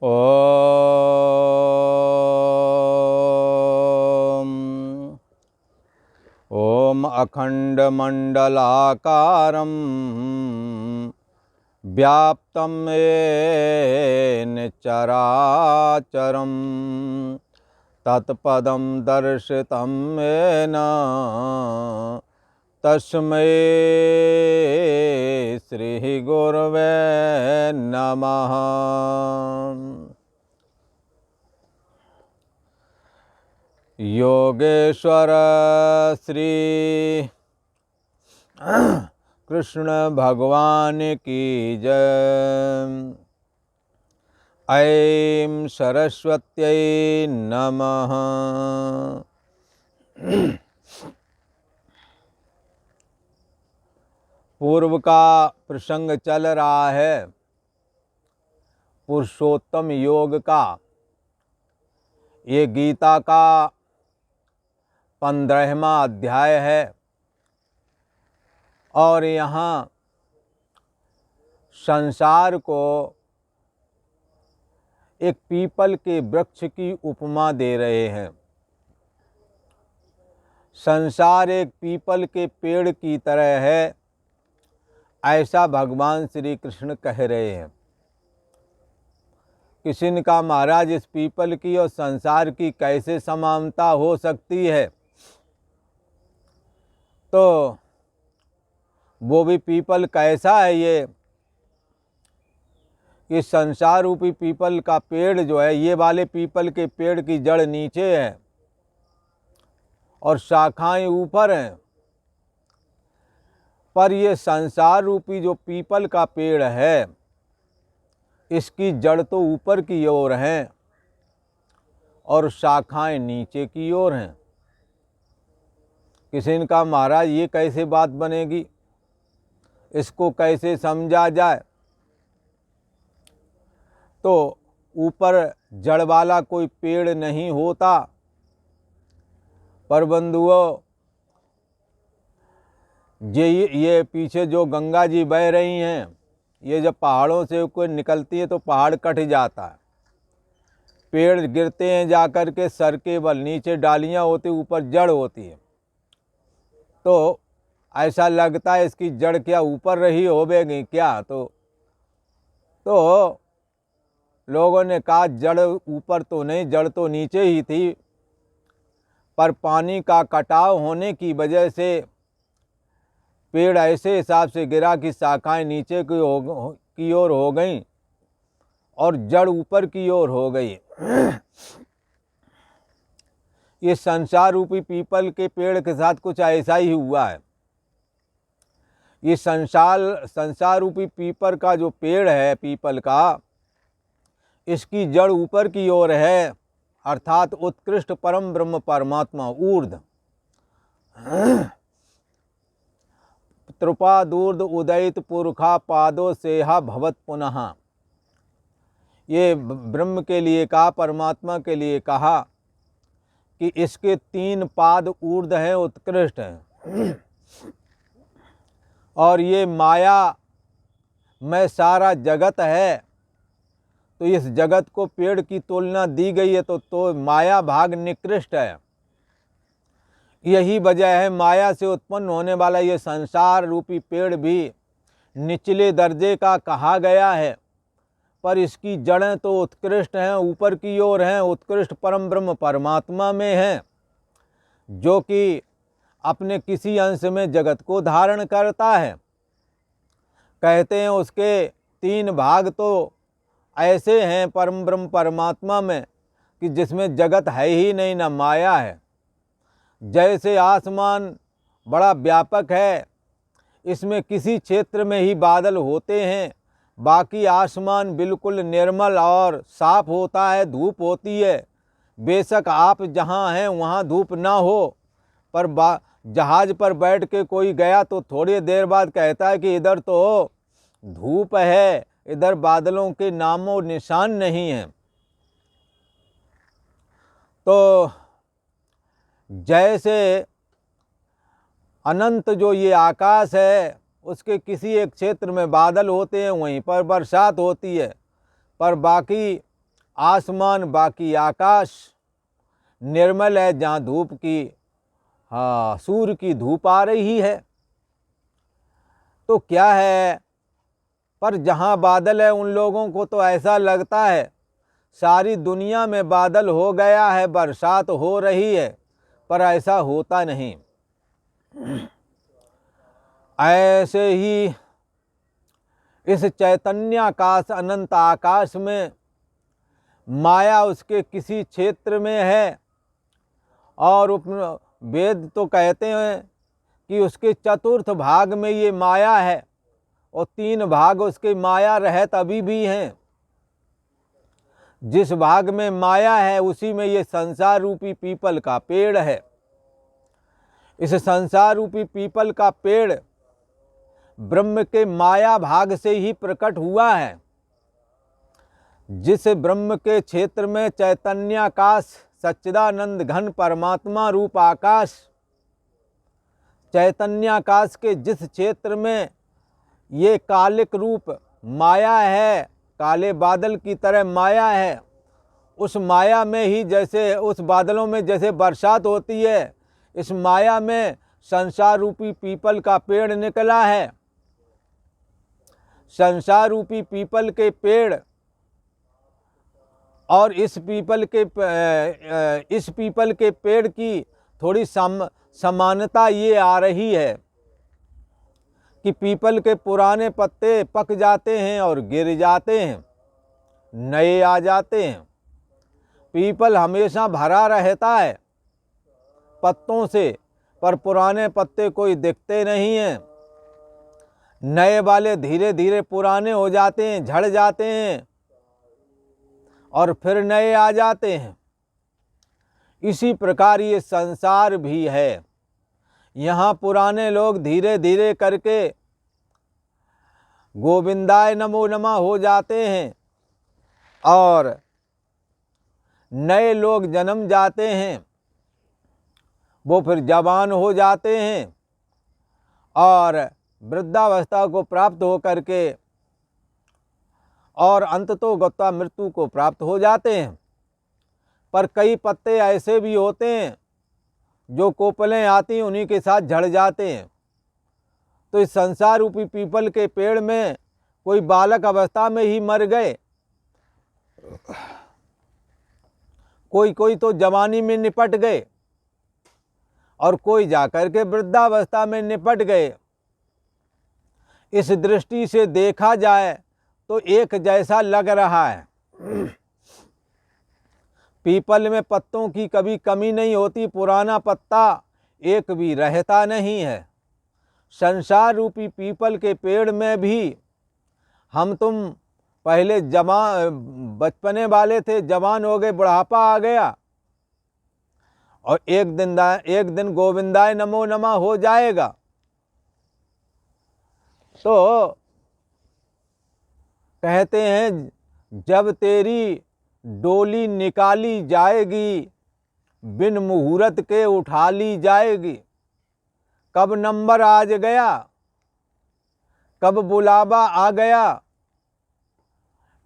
ॐ अखण्डमण्डलाकारं व्याप्तं येन चराचरं तत्पदं दर्शितं येन तस्मै श्री गुरवे नमः। योगेश्वर श्री कृष्ण भगवान की जय। ऐं सरस्वत्यै नमः। पूर्व का प्रसंग चल रहा है पुरुषोत्तम योग का। ये गीता का 15वां अध्याय है और यहाँ संसार को एक पीपल के वृक्ष की उपमा दे रहे हैं। संसार एक पीपल के पेड़ की तरह है, ऐसा भगवान श्री कृष्ण कह रहे हैं। किसी ने कहा, महाराज इस पीपल की और संसार की कैसे समानता हो सकती है? तो वो भी पीपल कैसा है? ये संसार रूपी पीपल का पेड़ जो है, ये वाले पीपल के पेड़ की जड़ नीचे है और शाखाएं ऊपर हैं। पर ये संसार रूपी जो पीपल का पेड़ है, इसकी जड़ तो ऊपर की ओर हैं और शाखाएं नीचे की ओर हैं। किसी ने कहा, महाराज ये कैसे बात बनेगी, इसको कैसे समझा जाए? तो ऊपर जड़ वाला कोई पेड़ नहीं होता, पर बंधुओं ये पीछे जो गंगा जी बह रही हैं, ये जब पहाड़ों से कोई निकलती है तो पहाड़ कट जाता है, पेड़ गिरते हैं जाकर के सर के बल, नीचे डालियां होती, ऊपर जड़ होती है। तो ऐसा लगता है इसकी जड़ क्या ऊपर रही होवेगी क्या? तो लोगों ने कहा जड़ ऊपर तो नहीं, जड़ तो नीचे ही थी, पर पानी का कटाव होने की वजह से पेड़ ऐसे हिसाब से गिरा कि शाखाएं नीचे की ओर हो गई और जड़ ऊपर की ओर हो गई। ये संसार रूपी पीपल के पेड़ के साथ कुछ ऐसा ही हुआ है। ये संसार रूपी पीपल का जो पेड़ है, पीपल का, इसकी जड़ ऊपर की ओर है, अर्थात उत्कृष्ट परम ब्रह्म परमात्मा ऊर्ध्व। त्रुपादूर्ध उदयित पुरखा पादो सेहा भवत पुनः। ये ब्रह्म के लिए कहा, परमात्मा के लिए कहा कि इसके 3 पाद ऊर्ध्व हैं, उत्कृष्ट हैं। और ये माया में सारा जगत है, तो इस जगत को पेड़ की तुलना दी गई है तो माया भाग निकृष्ट है। यही वजह है माया से उत्पन्न होने वाला ये संसार रूपी पेड़ भी निचले दर्जे का कहा गया है, पर इसकी जड़ें तो उत्कृष्ट हैं, ऊपर की ओर हैं, उत्कृष्ट परम ब्रह्म परमात्मा में हैं, जो कि अपने किसी अंश में जगत को धारण करता है। कहते हैं उसके 3 भाग तो ऐसे हैं परम ब्रह्म परमात्मा में कि जिसमें जगत है ही नहीं, न माया है। जैसे आसमान बड़ा व्यापक है, इसमें किसी क्षेत्र में ही बादल होते हैं, बाकी आसमान बिल्कुल निर्मल और साफ होता है, धूप होती है। बेशक आप जहाँ हैं वहाँ धूप ना हो, पर जहाज पर बैठ के कोई गया तो थोड़ी देर बाद कहता है कि इधर तो धूप है, इधर बादलों के नामो निशान नहीं है। तो जैसे अनंत जो ये आकाश है, उसके किसी एक क्षेत्र में बादल होते हैं, वहीं पर बरसात होती है, पर बाकी आसमान बाकी आकाश, निर्मल है जहाँ धूप की सूर्य की धूप आ रही है। तो क्या है, पर जहाँ बादल है उन लोगों को तो ऐसा लगता है सारी दुनिया में बादल हो गया है, बरसात हो रही है, पर ऐसा होता नहीं। ऐसे ही इस चैतन्य आकाश, अनंत आकाश में माया उसके किसी क्षेत्र में है, और वेद तो कहते हैं कि उसके चतुर्थ भाग में ये माया है, और 3 भाग उसके माया रहत अभी भी हैं। जिस भाग में माया है उसी में ये संसार रूपी पीपल का पेड़ है। इस संसार रूपी पीपल का पेड़ ब्रह्म के माया भाग से ही प्रकट हुआ है। जिस ब्रह्म के क्षेत्र में चैतन्य आकाश, सच्चिदानंद घन परमात्मा रूप आकाश, चैतन्य आकाश के जिस क्षेत्र में ये कालिक रूप माया है, काले बादल की तरह माया है, उस माया में ही जैसे उस बादलों में जैसे बरसात होती है, इस माया में संसार रूपी पीपल का पेड़ निकला है। संसार रूपी पीपल के पेड़ और इस पीपल के पेड़ की थोड़ी समानता ये आ रही है कि पीपल के पुराने पत्ते पक जाते हैं और गिर जाते हैं, नए आ जाते हैं। पीपल हमेशा भरा रहता है पत्तों से, पर पुराने पत्ते कोई दिखते नहीं हैं। नए वाले धीरे धीरे पुराने हो जाते हैं, झड़ जाते हैं और फिर नए आ जाते हैं। इसी प्रकार ये संसार भी है। यहाँ पुराने लोग धीरे धीरे करके गोविंदाय नमो नमः हो जाते हैं और नए लोग जन्म जाते हैं। वो फिर जवान हो जाते हैं और वृद्धावस्था को प्राप्त हो करके और अंततोगत्वा मृत्यु को प्राप्त हो जाते हैं। पर कई पत्ते ऐसे भी होते हैं जो कोपलें आती उन्हीं के साथ झड़ जाते हैं। तो इस संसार रूपी पीपल के पेड़ में कोई बालक अवस्था में ही मर गए, कोई तो जवानी में निपट गए और कोई जाकर के वृद्धावस्था में निपट गए। इस दृष्टि से देखा जाए तो एक जैसा लग रहा है। पीपल में पत्तों की कभी कमी नहीं होती, पुराना पत्ता एक भी रहता नहीं है। संसार रूपी पीपल के पेड़ में भी हम तुम पहले बचपने वाले थे, जवान हो गए, बुढ़ापा आ गया और एक दिन गोविंदाय नमो नमः हो जाएगा। तो कहते हैं जब तेरी डोली निकाली जाएगी, बिन मुहूर्त के उठा ली जाएगी। कब नंबर आज गया, कब बुलावा आ गया,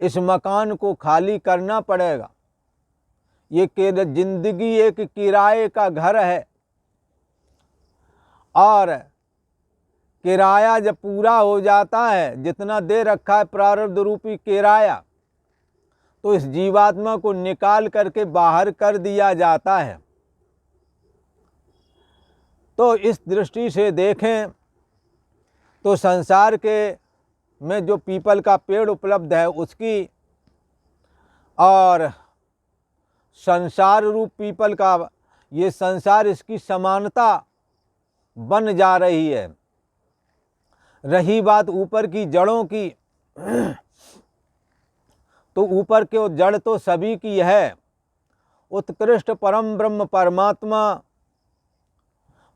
इस मकान को खाली करना पड़ेगा। ये जिंदगी एक किराए का घर है और किराया जब पूरा हो जाता है, जितना दे रखा है प्रारब्ध रूपी किराया, तो इस जीवात्मा को निकाल करके बाहर कर दिया जाता है। तो इस दृष्टि से देखें तो संसार के में जो पीपल का पेड़ उपलब्ध है उसकी और संसार रूप पीपल का ये संसार, इसकी समानता बन जा रही है। रही बात ऊपर की जड़ों की, तो ऊपर के जड़ तो सभी की है। उत्कृष्ट परम ब्रह्म परमात्मा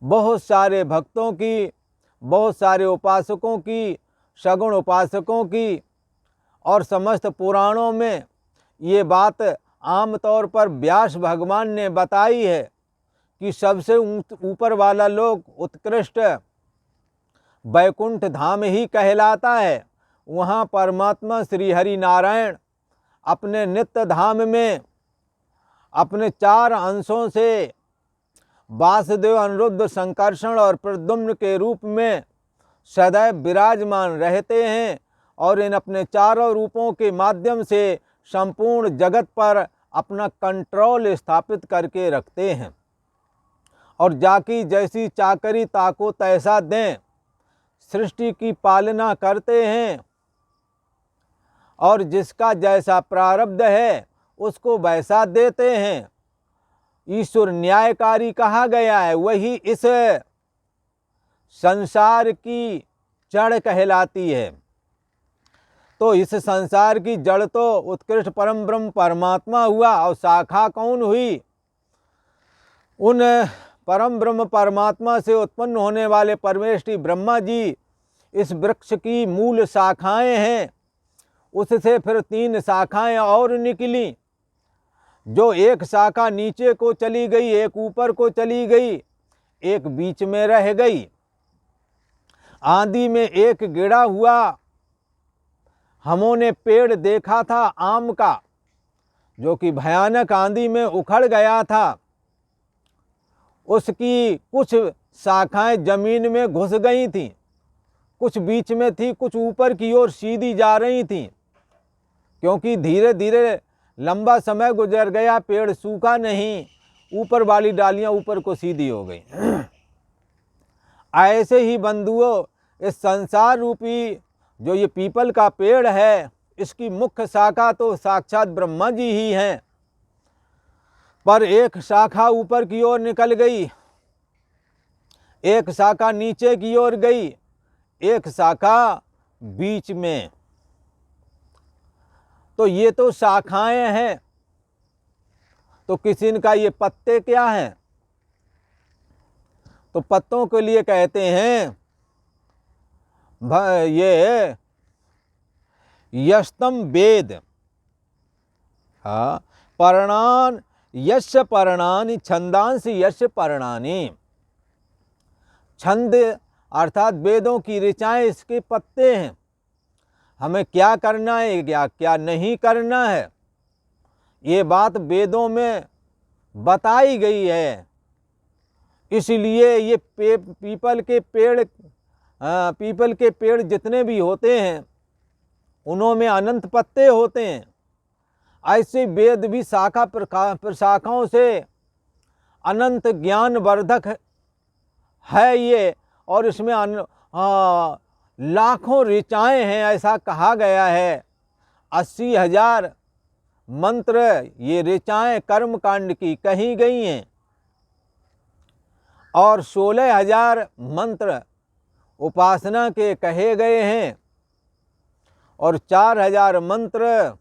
बहुत सारे भक्तों की, बहुत सारे उपासकों की, सगुण उपासकों की और समस्त पुराणों में ये बात आम तौर पर व्यास भगवान ने बताई है कि सबसे ऊपर वाला लोक उत्कृष्ट वैकुंठ धाम ही कहलाता है। वहाँ परमात्मा श्री हरि नारायण अपने नित्य धाम में अपने 4 अंशों से वासुदेव, अनिरुद्ध, संकर्षण और प्रद्युम्न के रूप में सदैव विराजमान रहते हैं और इन अपने चारों रूपों के माध्यम से संपूर्ण जगत पर अपना कंट्रोल स्थापित करके रखते हैं। और जाकी जैसी चाकरी ताको तैसा दें, सृष्टि की पालना करते हैं और जिसका जैसा प्रारब्ध है उसको वैसा देते हैं। ईश्वर न्यायकारी कहा गया है, वही इस संसार की जड़ कहलाती है। तो इस संसार की जड़ तो उत्कृष्ट परम ब्रह्म परमात्मा हुआ और शाखा कौन हुई? उन परम ब्रह्म परमात्मा से उत्पन्न होने वाले परमेष्ठी ब्रह्मा जी इस वृक्ष की मूल शाखाएं हैं। उससे फिर 3 शाखाएं और निकली, जो एक शाखा नीचे को चली गई, एक ऊपर को चली गई, एक बीच में रह गई। आंधी में एक गिरा हुआ हमों पेड़ देखा था आम का, जो कि भयानक आंधी में उखड़ गया था। उसकी कुछ शाखाएं जमीन में घुस गई थीं, कुछ बीच में थी, कुछ ऊपर की ओर सीधी जा रही थीं। क्योंकि धीरे धीरे लंबा समय गुजर गया, पेड़ सूखा नहीं, ऊपर वाली डालियां ऊपर को सीधी हो गई। ऐसे ही बंधुओं, इस संसार रूपी जो ये पीपल का पेड़ है, इसकी मुख्य शाखा तो साक्षात ब्रह्मा जी ही हैं, पर एक शाखा ऊपर की ओर निकल गई, एक शाखा नीचे की ओर गई, एक शाखा बीच में। तो ये तो शाखाएं हैं। तो किसी का ये पत्ते क्या हैं? तो पत्तों के लिए कहते हैं ये यस्तम वेद। हाँ, पर्णान यस्य पर्णानि छंदांसि यस्य पर्णानि। छंद अर्थात वेदों की ऋचाएं इसके पत्ते हैं। हमें क्या करना है, क्या नहीं करना है, ये बात वेदों में बताई गई है। इसलिए ये पीपल के पेड़ जितने भी होते हैं उनमें अनंत पत्ते होते हैं। ऐसे वेद भी शाखा प्रशाखाओं से अनंत ज्ञान वर्धक है ये, और इसमें लाखों ऋचाएं हैं। ऐसा कहा गया है 80,000 मंत्र ये ऋचाएं कर्मकांड की कही गई हैं, और 16,000 मंत्र उपासना के कहे गए हैं, और 4,000 मंत्र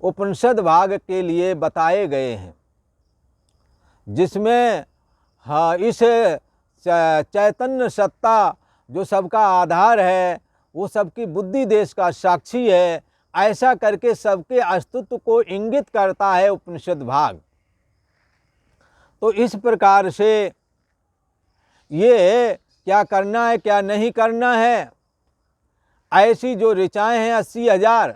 उपनिषद भाग के लिए बताए गए हैं, जिसमें इस चैतन्य सत्ता जो सबका आधार है, वो सबकी बुद्धि देश का साक्षी है, ऐसा करके सबके अस्तित्व को इंगित करता है उपनिषद भाग। तो इस प्रकार से ये क्या करना है, क्या नहीं करना है, ऐसी जो ऋचाएं हैं 80,000,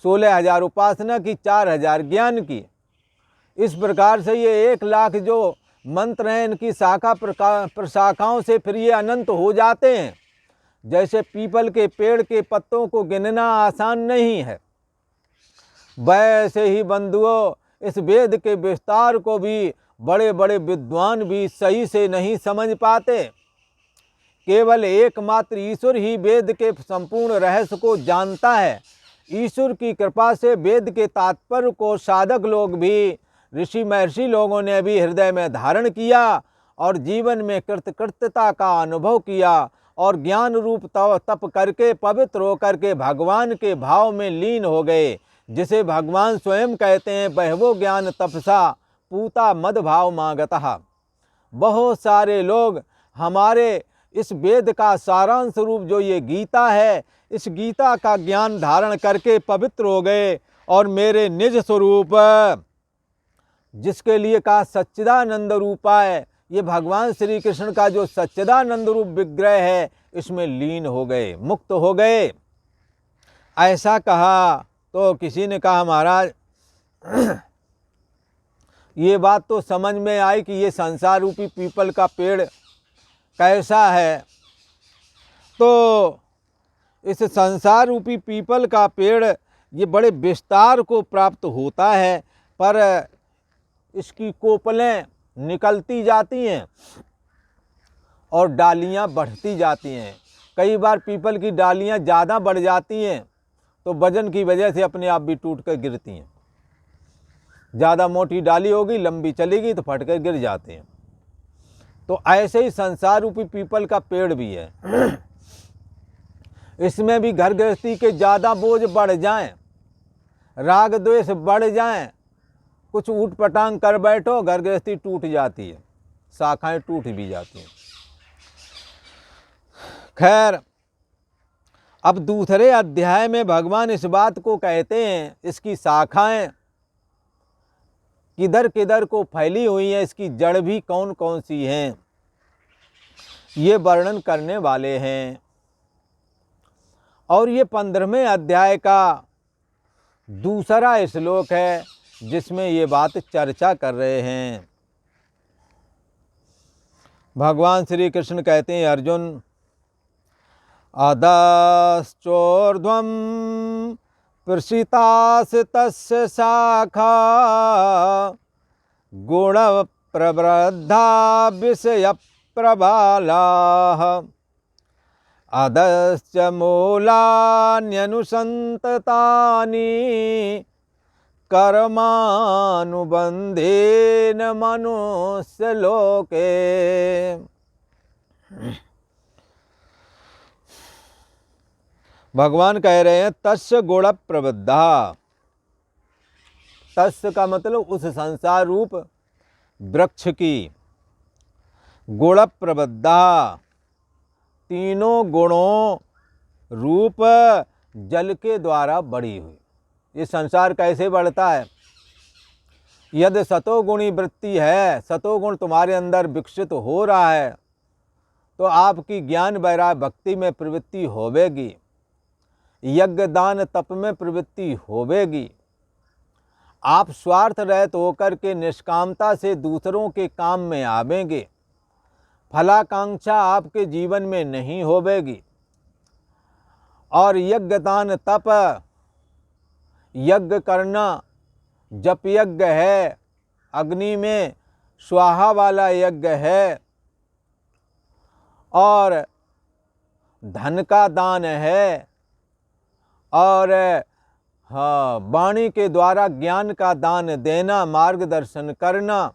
16,000 उपासना की, 4,000 ज्ञान की, इस प्रकार से ये 1,00,000 जो मंत्र हैं, इनकी शाखा प्रशाखाओं से फिर ये अनंत हो जाते हैं। जैसे पीपल के पेड़ के पत्तों को गिनना आसान नहीं है, वैसे ही बंधुओं इस वेद के विस्तार को भी बड़े बड़े विद्वान भी सही से नहीं समझ पाते। केवल एकमात्र ईश्वर ही वेद के संपूर्ण रहस्य को जानता है। ईश्वर की कृपा से वेद के तात्पर्य को साधक लोग भी, ऋषि महर्षि लोगों ने भी हृदय में धारण किया और जीवन में कृतकृत्यता का अनुभव किया, और ज्ञान रूप तप करके पवित्र होकर के भगवान के भाव में लीन हो गए, जिसे भगवान स्वयं कहते हैं बहवो ज्ञान तपसा पूता मद भाव मागतः। बहुत सारे लोग हमारे इस वेद का सारांश रूप जो ये गीता है, इस गीता का ज्ञान धारण करके पवित्र हो गए, और मेरे निज स्वरूप जिसके लिए कहा सच्चिदानंद रूपाय, ये भगवान श्री कृष्ण का जो सच्चिदानंद रूप विग्रह है, इसमें लीन हो गए, मुक्त हो गए। ऐसा कहा तो किसी ने कहा महाराज ये बात तो समझ में आई कि ये संसार रूपी पीपल का पेड़ कैसा है। तो इस संसार रूपी पीपल का पेड़ ये बड़े विस्तार को प्राप्त होता है, पर इसकी कोपलें निकलती जाती हैं और डालियां बढ़ती जाती हैं। कई बार पीपल की डालियां ज़्यादा बढ़ जाती हैं तो वजन की वजह से अपने आप भी टूट कर गिरती हैं। ज़्यादा मोटी डाली होगी, लंबी चलेगी तो फट कर गिर जाते हैं। तो ऐसे ही संसार रूपी पीपल का पेड़ भी है। इसमें भी घर गृहस्थी के ज़्यादा बोझ बढ़ जाएं, राग द्वेष बढ़ जाएं, कुछ ऊट पटांग कर बैठो, घर गृहस्थी टूट जाती है, शाखाएं टूट भी जाती हैं। खैर, अब दूसरे अध्याय में भगवान इस बात को कहते हैं, इसकी शाखाएं किधर किधर को फैली हुई हैं, इसकी जड़ भी कौन कौन सी हैं, ये वर्णन करने वाले हैं। और ये 15वें अध्याय का दूसरा श्लोक है जिसमें ये बात चर्चा कर रहे हैं। भगवान श्री कृष्ण कहते हैं, अर्जुन अधश्चोर्ध्वं प्रसितास् तस्य शाखा गुण प्रवृद्धा विषय प्रबालाः अधश्च मूलान्यनुसन्ततानि कर्मानुबन्धेन मनुष्यलोके। भगवान कह रहे हैं तस्य गुण प्रवृद्धा। तस्य का मतलब उस संसार रूप वृक्ष की, गुण प्रवृद्धा तीनों गुणों रूप जल के द्वारा बढ़ी हुई। ये संसार कैसे बढ़ता है? यदि सतोगुणी वृत्ति है, सतोगुण तुम्हारे अंदर विकसित हो रहा है तो आपकी ज्ञान वैराग्य भक्ति में प्रवृत्ति होवेगी, यज्ञ दान तप में प्रवृत्ति होवेगी। आप स्वार्थ रहित होकर के निष्कामता से दूसरों के काम में आवेंगे, फलाकांक्षा आपके जीवन में नहीं होवेगी। और यज्ञ दान तप, यज्ञ करना, जप यज्ञ है, अग्नि में स्वाहा वाला यज्ञ है, और धन का दान है, और हाँ वाणी के द्वारा ज्ञान का दान देना, मार्गदर्शन करना।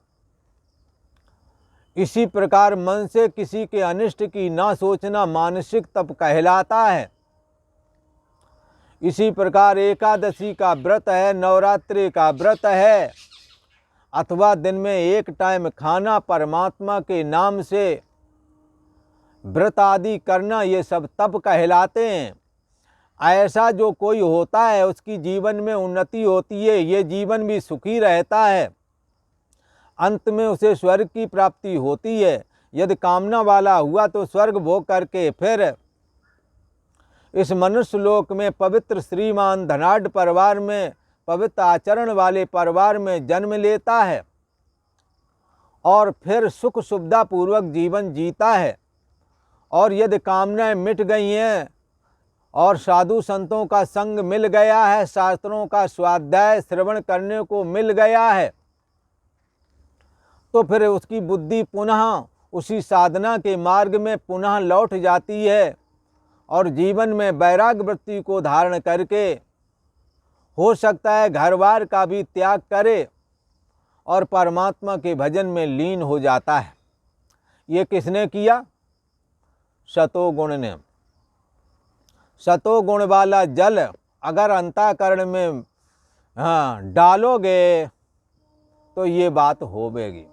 इसी प्रकार मन से किसी के अनिष्ट की ना सोचना मानसिक तप कहलाता है। इसी प्रकार एकादशी का व्रत है, नवरात्रि का व्रत है, अथवा दिन में एक टाइम खाना, परमात्मा के नाम से व्रत आदि करना, ये सब तप कहलाते हैं। ऐसा जो कोई होता है उसकी जीवन में उन्नति होती है, ये जीवन भी सुखी रहता है, अंत में उसे स्वर्ग की प्राप्ति होती है। यदि कामना वाला हुआ तो स्वर्ग भोग करके फिर इस मनुष्य लोक में पवित्र श्रीमान धनाढ़ परिवार में, पवित्र आचरण वाले परिवार में जन्म लेता है और फिर सुख सुविधा पूर्वक जीवन जीता है। और यदि कामनाएं मिट गई हैं और साधु संतों का संग मिल गया है, शास्त्रों का स्वाध्याय श्रवण करने को मिल गया है, तो फिर उसकी बुद्धि पुनः उसी साधना के मार्ग में पुनः लौट जाती है और जीवन में वैराग्य वृत्ति को धारण करके हो सकता है घरबार का भी त्याग करे और परमात्मा के भजन में लीन हो जाता है। ये किसने किया? सतोगुण ने। सतोगुण वाला जल अगर अंतःकरण में डालोगे तो ये बात होवेगी।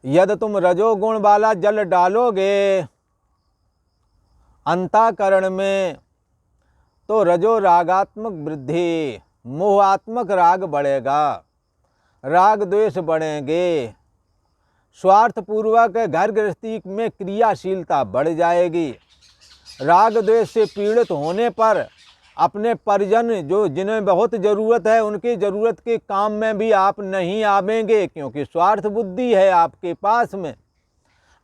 यदि तुम रजोगुण वाला जल डालोगे अंतःकरण में तो रजो रागात्मक वृद्धि, मोहात्मक राग बढ़ेगा, राग द्वेष बढ़ेंगे, स्वार्थपूर्वक घर गृहस्थी में क्रियाशीलता बढ़ जाएगी। राग द्वेष से पीड़ित होने पर अपने परिजन जो जिन्हें बहुत ज़रूरत है उनकी ज़रूरत के काम में भी आप नहीं आवेंगे, क्योंकि स्वार्थ बुद्धि है आपके पास में।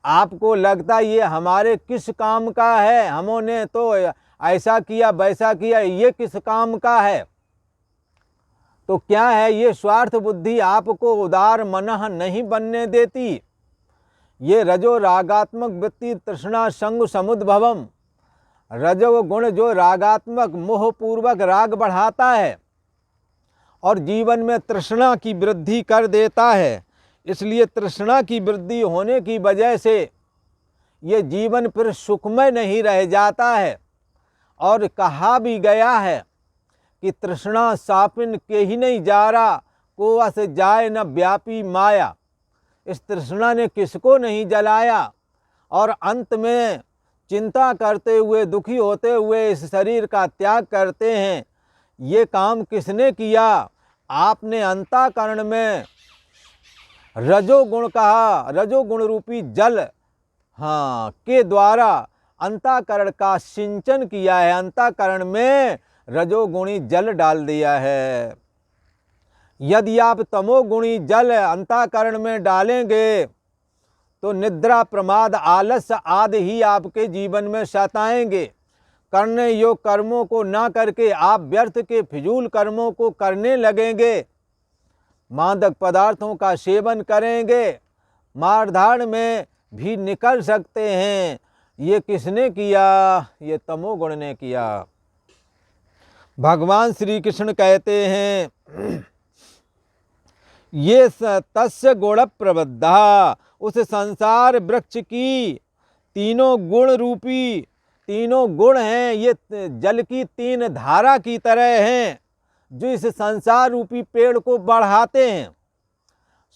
आपको लगता ये हमारे किस काम का है, हमने तो ऐसा किया वैसा किया, ये किस काम का है। तो क्या है, ये स्वार्थ बुद्धि आपको उदार मनः नहीं बनने देती। ये रजो रागात्मक वृत्ति तृष्णा संग समुद्भवम, रजोगुण जो रागात्मक मोहपूर्वक राग बढ़ाता है और जीवन में तृष्णा की वृद्धि कर देता है। इसलिए तृष्णा की वृद्धि होने की वजह से ये जीवन फिर सुखमय नहीं रह जाता है। और कहा भी गया है कि तृष्णा सापिन के ही नहीं जा रहा, कोवा से जाए न व्यापी माया। इस तृष्णा ने किसको नहीं जलाया, और अंत में चिंता करते हुए दुखी होते हुए इस शरीर का त्याग करते हैं। ये काम किसने किया? आपने अंतःकरण में रजोगुण कहा, रजोगुण रूपी जल के द्वारा अंतःकरण का सिंचन किया है, अंतःकरण में रजोगुणी जल डाल दिया है। यदि आप तमोगुणी जल अंतःकरण में डालेंगे तो निद्रा प्रमाद आलस्य आदि ही आपके जीवन में सताएंगे। करने योग्य कर्मों को ना करके आप व्यर्थ के फिजूल कर्मों को करने लगेंगे, मादक पदार्थों का सेवन करेंगे, मारधाड़ में भी निकल सकते हैं। ये किसने किया? ये तमोगुण ने किया। भगवान श्री कृष्ण कहते हैं ये तस्य गुण प्रबद्धा, उस संसार वृक्ष की तीनों गुण रूपी, तीनों गुण हैं, ये जल की तीन धारा की तरह हैं जो इस संसार रूपी पेड़ को बढ़ाते हैं।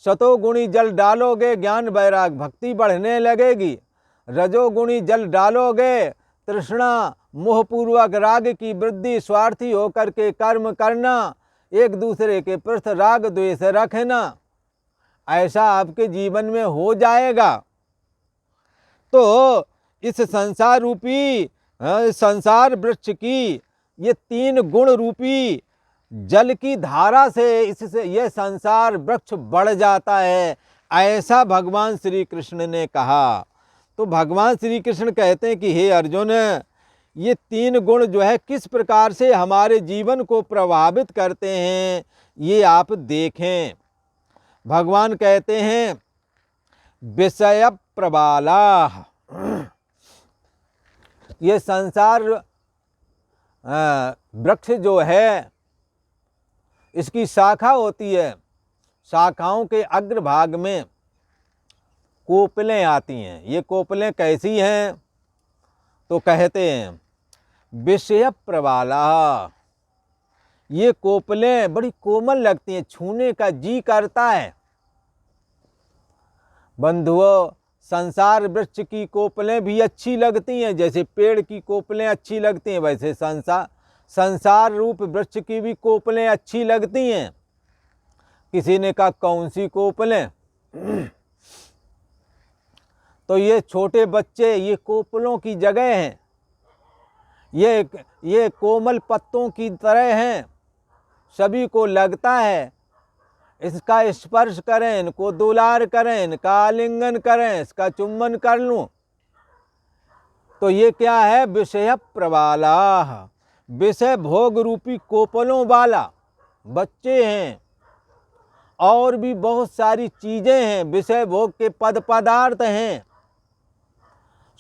सतोगुणी जल डालोगे ज्ञान वैराग भक्ति बढ़ने लगेगी, रजोगुणी जल डालोगे तृष्णा मोहपूर्वक राग की वृद्धि, स्वार्थी होकर के कर्म करना, एक दूसरे के प्रति राग द्वेष रखना, ऐसा आपके जीवन में हो जाएगा। तो इस संसार रूपी संसार वृक्ष की ये तीन गुण रूपी जल की धारा से इससे यह संसार वृक्ष बढ़ जाता है, ऐसा भगवान श्री कृष्ण ने कहा। तो भगवान श्री कृष्ण कहते हैं कि हे अर्जुन, ये तीन गुण जो है किस प्रकार से हमारे जीवन को प्रभावित करते हैं ये आप देखें। भगवान कहते हैं विषय प्रबाला, ये संसार वृक्ष जो है इसकी शाखा होती है, शाखाओं के अग्रभाग में कोपलें आती हैं। ये कोपलें कैसी हैं? तो कहते हैं विषय प्रबाला, ये कोपलें बड़ी कोमल लगती हैं, छूने का जी करता है। बंधुओं, संसार वृक्ष की कोपलें भी अच्छी लगती हैं, जैसे पेड़ की कोपलें अच्छी लगती हैं वैसे संसार रूप वृक्ष की भी कोपलें अच्छी लगती हैं। किसी ने कहा कौन सी कोपलें? तो ये छोटे बच्चे ये कोपलों की जगह हैं, ये कोमल पत्तों की तरह हैं। सभी को लगता है इसका स्पर्श करें, इनको दुलार करें, इनका आलिंगन करें, इसका चुम्बन कर लूं। तो ये क्या है? विषय प्रबाला, विषय भोग रूपी कोपलों वाला बच्चे हैं। और भी बहुत सारी चीज़ें हैं, विषय भोग के पद पदार्थ हैं,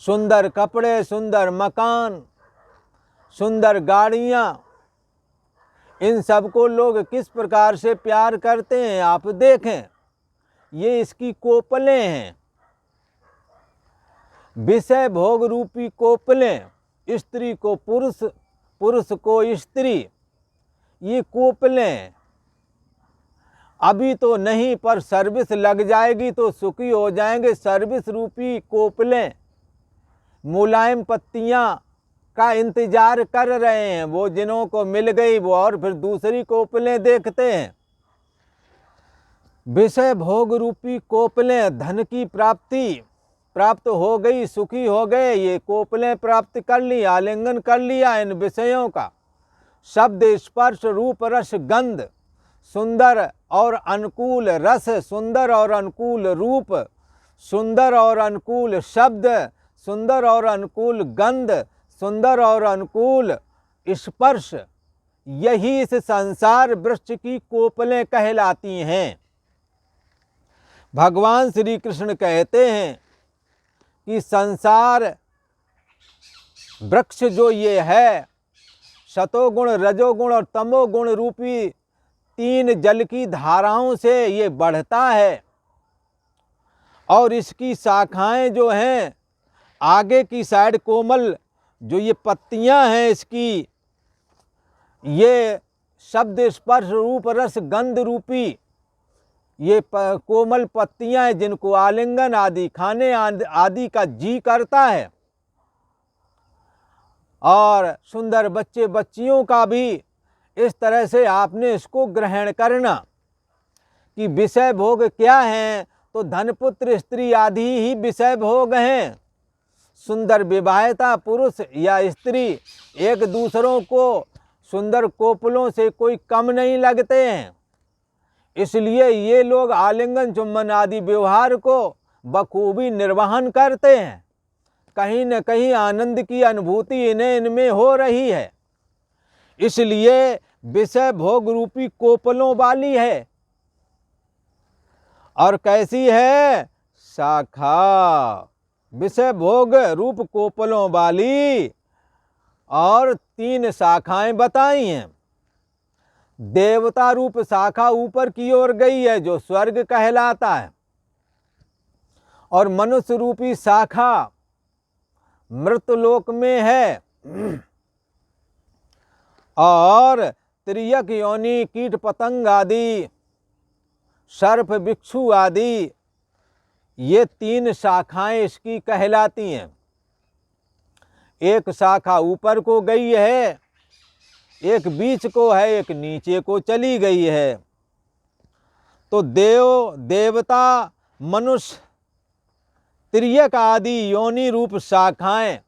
सुंदर कपड़े, सुंदर मकान, सुंदर गाड़ियाँ, इन सब को लोग किस प्रकार से प्यार करते हैं आप देखें। ये इसकी कोपलें हैं, विषय भोग रूपी कोपलें। स्त्री को पुरुष, पुरुष को स्त्री, ये कोपलें अभी तो नहीं, पर सर्विस लग जाएगी तो सुखी हो जाएंगे। सर्विस रूपी कोपलें मुलायम पत्तियां का इंतजार कर रहे हैं, वो जिन्हों को मिल गई वो और फिर दूसरी कोपलें देखते हैं। विषय भोग रूपी कोपलें, धन की प्राप्ति प्राप्त हो गई, सुखी हो गए, ये कोपलें प्राप्त कर ली, आलिंगन कर लिया इन विषयों का। शब्द स्पर्श रूप रस गंध, सुंदर और अनुकूल रस, सुंदर और अनुकूल रूप, सुंदर और अनुकूल शब्द, सुंदर और अनुकूल गंध, सुंदर और अनुकूल स्पर्श, यही इस संसार वृक्ष की कोपलें कहलाती हैं। भगवान श्री कृष्ण कहते हैं कि संसार वृक्ष जो ये है, सतोगुण, रजोगुण और तमोगुण रूपी 3 जल की धाराओं से ये बढ़ता है, और इसकी शाखाएं जो हैं आगे की साइड कोमल जो ये पत्तियां हैं इसकी, ये शब्द स्पर्श रूप रस गंध रूपी ये कोमल पत्तियां हैं, जिनको आलिंगन आदि खाने आदि का जी करता है। और सुंदर बच्चे बच्चियों का भी इस तरह से आपने इसको ग्रहण करना कि विषय भोग क्या हैं, तो धन पुत्र स्त्री आदि ही विषय भोग हैं। सुंदर विवाहिता पुरुष या स्त्री एक दूसरों को सुंदर कोपलों से कोई कम नहीं लगते हैं, इसलिए ये लोग आलिंगन चुम्बन आदि व्यवहार को बखूबी निर्वहन करते हैं। कहीं न कहीं आनंद की अनुभूति इनमें हो रही है, इसलिए विषय भोग रूपी कोपलों वाली है। और कैसी है? शाखा, विषय भोग रूप कोपलों वाली, और 3 शाखाएं बताई हैं। देवता रूप शाखा ऊपर की ओर गई है जो स्वर्ग कहलाता है, और मनुष्य रूपी शाखा मृतलोक में है, और त्रियक योनि कीट पतंग आदि सर्प बिच्छू आदि ये 3 शाखाएं इसकी कहलाती हैं। एक शाखा ऊपर को गई है, एक बीच को है, एक नीचे को चली गई है। तो देव देवता मनुष्य त्रियक आदि योनि रूप शाखाएं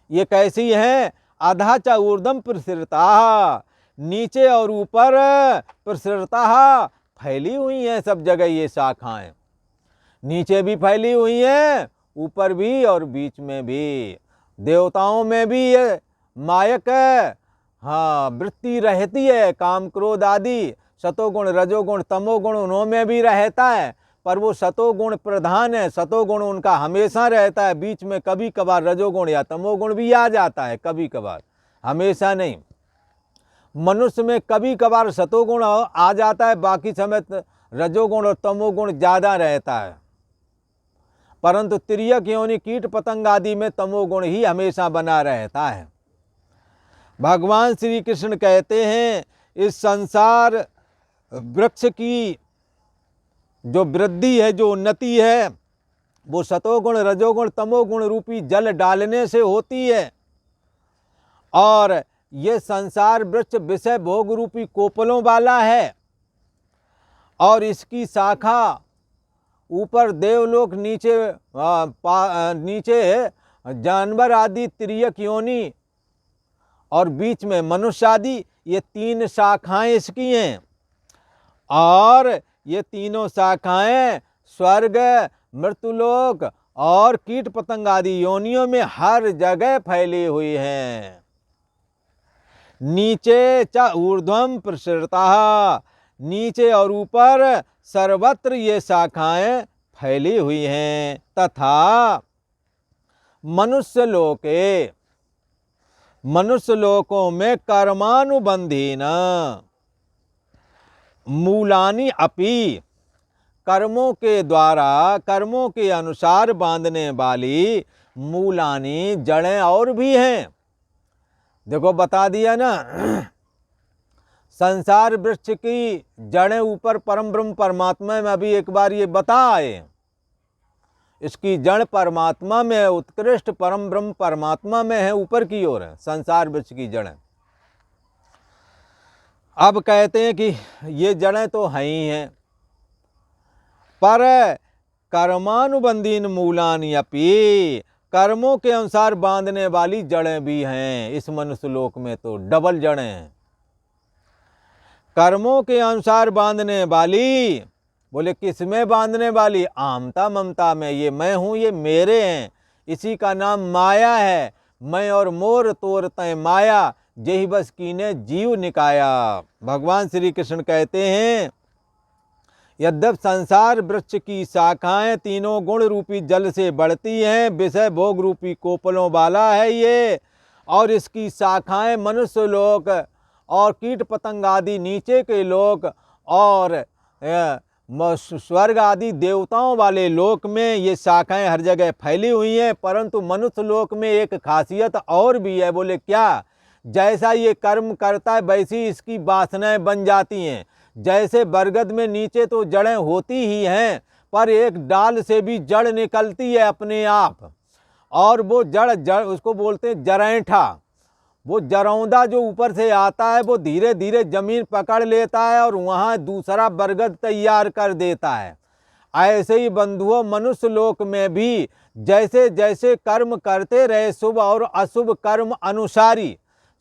ये कैसी हैं? अधा च ऊर्ध्वं प्रसृता, नीचे और ऊपर प्रसृता फैली हुई हैं सब जगह। ये शाखाएं नीचे भी फैली हुई हैं, ऊपर भी और बीच में भी। देवताओं में भी ये मायक वृत्ति रहती है, काम क्रोध आदि सतोगुण रजोगुण तमोगुण उनमें भी रहता है, पर वो सतोगुण प्रधान है, सतोगुण उनका हमेशा रहता है। बीच में कभी कभार रजोगुण या तमोगुण भी आ जाता है, कभी कभार, हमेशा नहीं। मनुष्य में कभी कभार सतोगुण आ जाता है, बाकी समय रजोगुण और तमोगुण ज़्यादा रहता है, परंतु त्रियक योनि कीट पतंग आदि में तमोगुण ही हमेशा बना रहता है। भगवान श्री कृष्ण कहते हैं इस संसार वृक्ष की जो वृद्धि है, जो उन्नति है, वो सतोगुण रजोगुण तमोगुण रूपी जल डालने से होती है। और ये संसार वृक्ष विषय भोग रूपी कोपलों वाला है, और इसकी शाखा ऊपर देवलोक, नीचे जानवर आदि त्रियक योनि, और बीच में मनुष्य आदि, ये 3 शाखाएं इसकी हैं। और ये तीनों शाखाएं स्वर्ग, मृत्युलोक और कीट पतंग आदि योनियों में हर जगह फैली हुई हैं। नीचे च ऊर्ध्वं प्रसृता, नीचे और ऊपर सर्वत्र ये शाखाएं फैली हुई हैं। तथा मनुष्य लोके, मनुष्य लोकों में कर्मानुबंधीन मूलानि अपि, कर्मों के द्वारा कर्मों के अनुसार बांधने वाली मूलानि जड़ें और भी हैं। देखो बता दिया ना, संसार वृक्ष की जड़ें ऊपर परम ब्रह्म परमात्मा में, अभी एक बार ये बताए, इसकी जड़ परमात्मा में, उत्कृष्ट परम ब्रह्म परमात्मा में है, ऊपर की ओर है संसार वृक्ष की जड़ें। अब कहते हैं कि ये जड़ें तो हैं ही हैं, पर कर्मानुबंधीन मूलानि अपि, कर्मों के अनुसार बांधने वाली जड़ें भी हैं। इस मनुष्य लोक में तो डबल जड़ें हैं। कर्मों के अनुसार बांधने वाली, बोले किस में बांधने वाली? आमता ममता में। ये मैं हूँ, ये मेरे हैं, इसी का नाम माया है। मैं और मोर तोर तय माया, यही बस कीने जीव निकाया। भगवान श्री कृष्ण कहते हैं, यद्यपि संसार वृक्ष की शाखाएं तीनों गुण रूपी जल से बढ़ती हैं, विषय भोग रूपी कोपलों वाला है ये, और इसकी शाखाएं मनुष्य लोक और कीट पतंग आदि नीचे के लोक और स्वर्ग आदि देवताओं वाले लोक में ये शाखाएं हर जगह फैली हुई हैं। परंतु मनुष्य लोक में एक खासियत और भी है। बोले क्या? जैसा ये कर्म करता है वैसी इसकी वासनाएं बन जाती हैं। जैसे बरगद में नीचे तो जड़ें होती ही हैं, पर एक डाल से भी जड़ निकलती है अपने आप, और वो जड़ उसको बोलते हैं जरैंठा। वो जरौंदा जो ऊपर से आता है वो धीरे धीरे जमीन पकड़ लेता है और वहाँ दूसरा बरगद तैयार कर देता है। ऐसे ही बंधुओं, मनुष्य लोक में भी जैसे जैसे कर्म करते रहे, शुभ और अशुभ कर्म अनुसारी,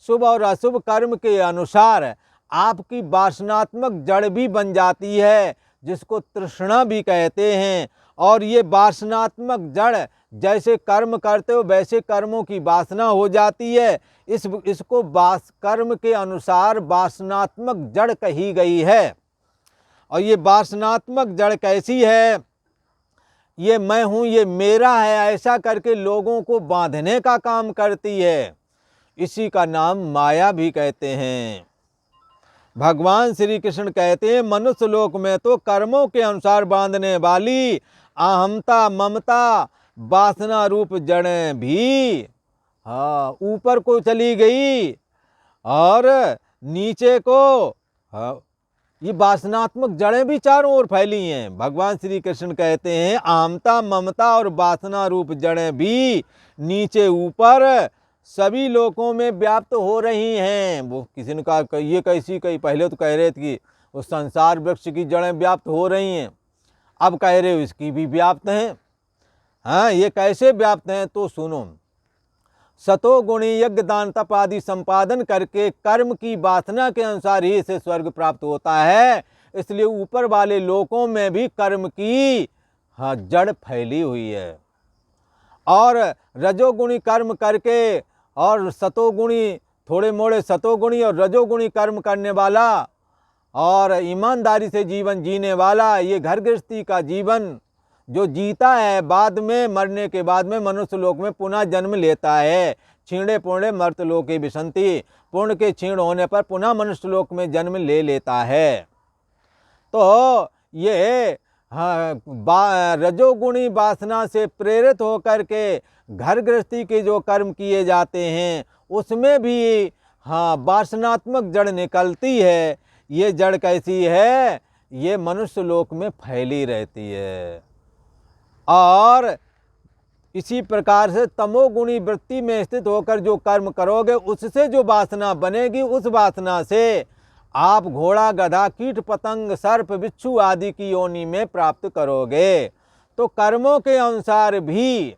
शुभ और अशुभ कर्म के अनुसार आपकी वासनात्मक जड़ भी बन जाती है, जिसको तृष्णा भी कहते हैं। और ये वासनात्मक जड़ जैसे कर्म करते हो वैसे कर्मों की वासना हो जाती है। इसको कर्म के अनुसार वासनात्मक जड़ कही गई है। और ये वासनात्मक जड़ कैसी है? ये मैं हूँ, ये मेरा है, ऐसा करके लोगों को बांधने का काम करती है। इसी का नाम माया भी कहते हैं। भगवान श्री कृष्ण कहते हैं, मनुष्य लोक में तो कर्मों के अनुसार बांधने वाली अहमता ममता वासना रूप जड़ें भी ऊपर को चली गई और नीचे को ये वासनात्मक जड़ें भी चारों ओर फैली हैं। भगवान श्री कृष्ण कहते हैं, अहमता ममता और वासना रूप जड़ें भी नीचे ऊपर सभी लोकों में व्याप्त हो रही हैं। वो किसी ने कहा ये कैसी, कही पहले तो कह रहे थे कि वो संसार वृक्ष की जड़ें व्याप्त हो रही हैं, अब कह रहे हो इसकी भी व्याप्त हैं। हाँ, ये कैसे व्याप्त हैं? तो सुनो, सतो गुणी यज्ञ दान तप आदि संपादन करके कर्म की वासना के अनुसार ही इसे स्वर्ग प्राप्त होता है। इसलिए ऊपर वाले लोकों में भी कर्म की जड़ फैली हुई है। और रजोगुणी कर्म करके और सतोगुणी, थोड़े मोड़े सतोगुणी और रजोगुणी कर्म करने वाला और ईमानदारी से जीवन जीने वाला, ये घर गृहस्थी का जीवन जो जीता है, बाद में मरने के बाद में मनुष्य लोक में पुनः जन्म लेता है। छीणे पूर्णे मर्त लोके विशंति, पूर्ण के क्षीण होने पर पुनः मनुष्य लोक में जन्म ले लेता है। तो ये रजोगुणी वासना से प्रेरित होकर के घर गृहस्थी के जो कर्म किए जाते हैं उसमें भी वासनात्मक जड़ निकलती है। ये जड़ कैसी है? ये मनुष्य लोक में फैली रहती है। और इसी प्रकार से तमोगुणी वृत्ति में स्थित होकर जो कर्म करोगे उससे जो वासना बनेगी, उस वासना से आप घोड़ा गधा कीट पतंग सर्प बिच्छू आदि की योनि में प्राप्त करोगे। तो कर्मों के अनुसार भी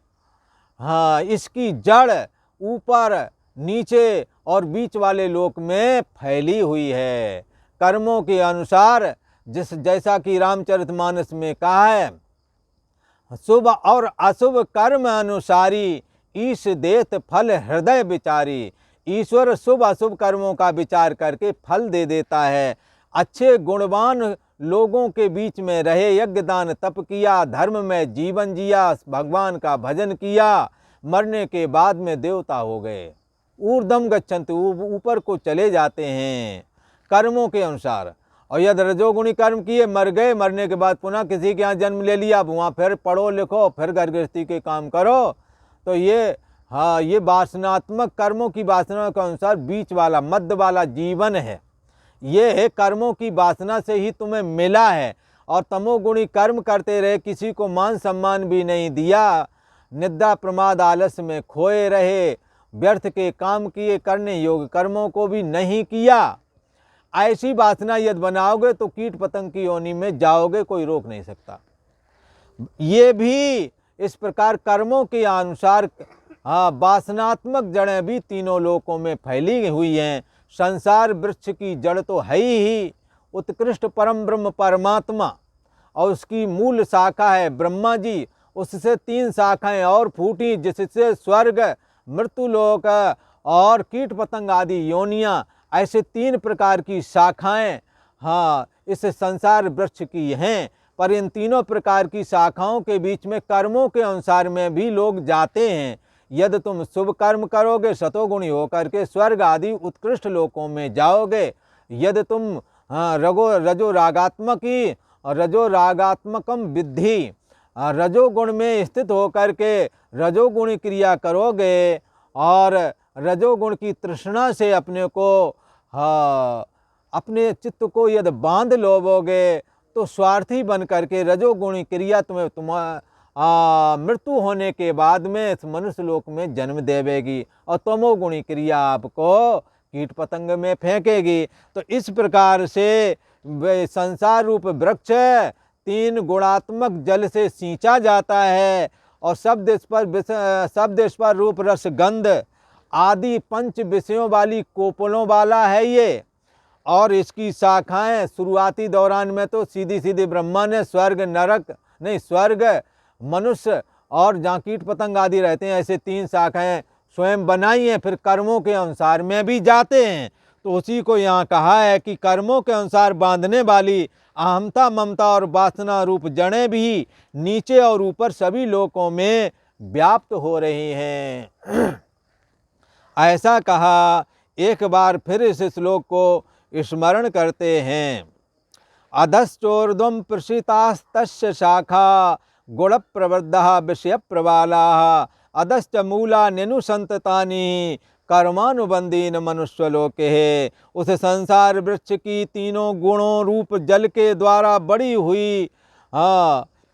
इसकी जड़ ऊपर नीचे और बीच वाले लोक में फैली हुई है। कर्मों के अनुसार जैसा कि रामचरितमानस में कहा है, शुभ और अशुभ कर्म अनुसारी ईश देत फल हृदय विचारी। ईश्वर शुभ अशुभ कर्मों का विचार करके फल दे देता है। अच्छे गुणवान लोगों के बीच में रहे, यज्ञ दान तप किया, धर्म में जीवन जिया, भगवान का भजन किया, मरने के बाद में देवता हो गए, ऊर्ध्वम गच्छन्ति, ऊपर को चले जाते हैं कर्मों के अनुसार। और यदि रजोगुणी कर्म किए, मर गए, मरने के बाद पुनः किसी के यहाँ जन्म ले लिया, अब वहाँ फिर पढ़ो लिखो, फिर घर गृहस्थी के काम करो। तो ये वासनात्मक कर्मों की वासना के अनुसार बीच वाला मध्य वाला जीवन है। ये है कर्मों की वासना से ही तुम्हें मिला है। और तमोगुणी कर्म करते रहे, किसी को मान सम्मान भी नहीं दिया, निद्रा प्रमाद आलस्य में खोए रहे, व्यर्थ के काम किए, करने योग्य कर्मों को भी नहीं किया। ऐसी वासना यदि बनाओगे तो कीट पतंग की योनि में जाओगे, कोई रोक नहीं सकता। ये भी इस प्रकार कर्मों के अनुसार हाँ, वासनात्मक जड़ें भी तीनों लोकों में फैली हुई हैं। संसार वृक्ष की जड़ तो है ही उत्कृष्ट परम ब्रह्म परमात्मा, और उसकी मूल शाखा है ब्रह्मा जी। उससे 3 शाखाएं और फूटी, जिससे स्वर्ग, मृत्युलोक और कीट पतंग आदि योनियां, ऐसे 3 प्रकार की शाखाएं हाँ इस संसार वृक्ष की हैं। पर इन तीनों प्रकार की शाखाओं के बीच में कर्मों के अनुसार में भी लोग जाते हैं। यदि तुम शुभ कर्म करोगे सतोगुणी होकर के स्वर्ग आदि उत्कृष्ट लोकों में जाओगे। यदि तुम रजो रागात्मकी रजो रागात्मकम विद्धि रजोगुण में स्थित होकर के रजोगुणी क्रिया करोगे और रजोगुण की तृष्णा से अपने को अपने चित्त को यदि बांध लोगे तो स्वार्थी बन करके रजोगुणी क्रिया तुम्हें मृत्यु होने के बाद में इस मनुष्य लोक में जन्म देवेगी और तमोगुणी क्रिया आपको कीट पतंग में फेंकेगी। तो इस प्रकार से संसार रूप वृक्ष 3 गुणात्मक जल से सींचा जाता है और शब्द स्पर्श रूप रस गंध आदि 5 विषयों वाली कोपलों वाला है ये। और इसकी शाखाएं शुरुआती दौरान में तो सीधी सीधी ब्रह्मा ने स्वर्ग मनुष्य और जहाँ कीट पतंग आदि रहते हैं ऐसे 3 शाखाएं स्वयं बनाई हैं। फिर कर्मों के अनुसार में भी जाते हैं। तो उसी को यहाँ कहा है कि कर्मों के अनुसार बांधने वाली अहमता ममता और वासना रूप जड़ें भी नीचे और ऊपर सभी लोकों में व्याप्त हो रही हैं। ऐसा कहा। एक बार फिर इस श्लोक को स्मरण करते हैं। अधश्चोर्ध्वं प्रसितास्तस्य शाखा गुण प्रवृद्धा विषय प्रबाला अधश्च मूला निनुसंततानि कर्मानुबंधीन मनुष्यलोके है। उस संसार वृक्ष की तीनों गुणों रूप जल के द्वारा बड़ी हुई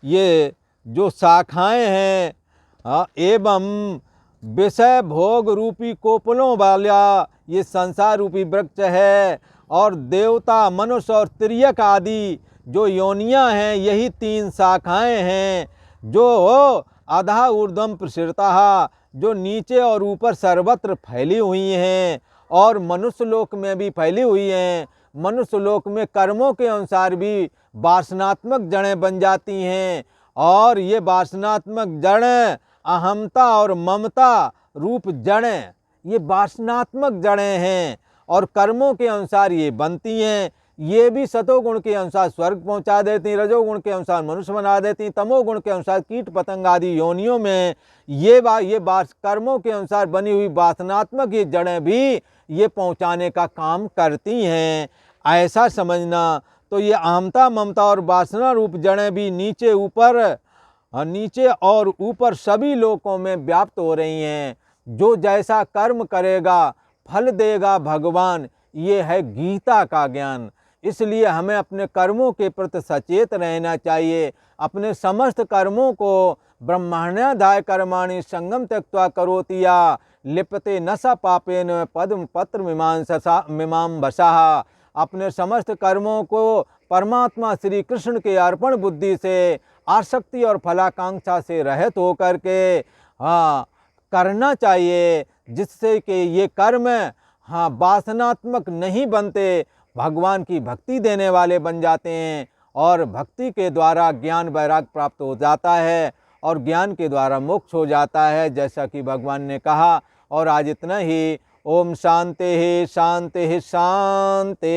ये जो शाखाएं हैं एवं विषय भोग रूपी कोपलों वाला ये संसार रूपी वृक्ष है। और देवता मनुष्य और तिर्यक आदि जो योनियां हैं यही 3 शाखाएं हैं जो अधः ऊर्ध्वं प्रसृता जो नीचे और ऊपर सर्वत्र फैली हुई हैं और मनुष्य लोक में भी फैली हुई हैं। मनुष्य लोक में कर्मों के अनुसार भी वासनात्मक जड़ें बन जाती हैं और ये वासनात्मक जड़ें अहमता और ममता रूप जड़ें ये वासनात्मक जड़ें हैं और कर्मों के अनुसार ये बनती हैं। ये भी सतोगुण के अनुसार स्वर्ग पहुंचा देती, रजोगुण के अनुसार मनुष्य बना देती, तमोगुण के अनुसार कीट पतंग आदि योनियों में ये कर्मों के अनुसार बनी हुई वासनात्मक ये जड़ें भी ये पहुंचाने का काम करती हैं। ऐसा समझना। तो ये अहमता ममता और वासना रूप जड़ें भी नीचे और ऊपर सभी लोकों में व्याप्त हो रही हैं। जो जैसा कर्म करेगा फल देगा भगवान, ये है गीता का ज्ञान। इसलिए हमें अपने कर्मों के प्रति सचेत रहना चाहिए। अपने समस्त कर्मों को ब्रह्मण्याधाय कर्माणि संगम त्यक्त्वा करोति या लिप्यते न स पापेन पद्म पत्र मीमांसः। अपने समस्त कर्मों को परमात्मा श्री कृष्ण के अर्पण बुद्धि से आसक्ति और फलाकांक्षा से रहित होकर के करना चाहिए, जिससे कि ये कर्म वासनात्मक नहीं बनते, भगवान की भक्ति देने वाले बन जाते हैं और भक्ति के द्वारा ज्ञान वैराग्य प्राप्त हो जाता है और ज्ञान के द्वारा मोक्ष हो जाता है, जैसा कि भगवान ने कहा। और आज इतना ही। ओम शांति शांति शांति।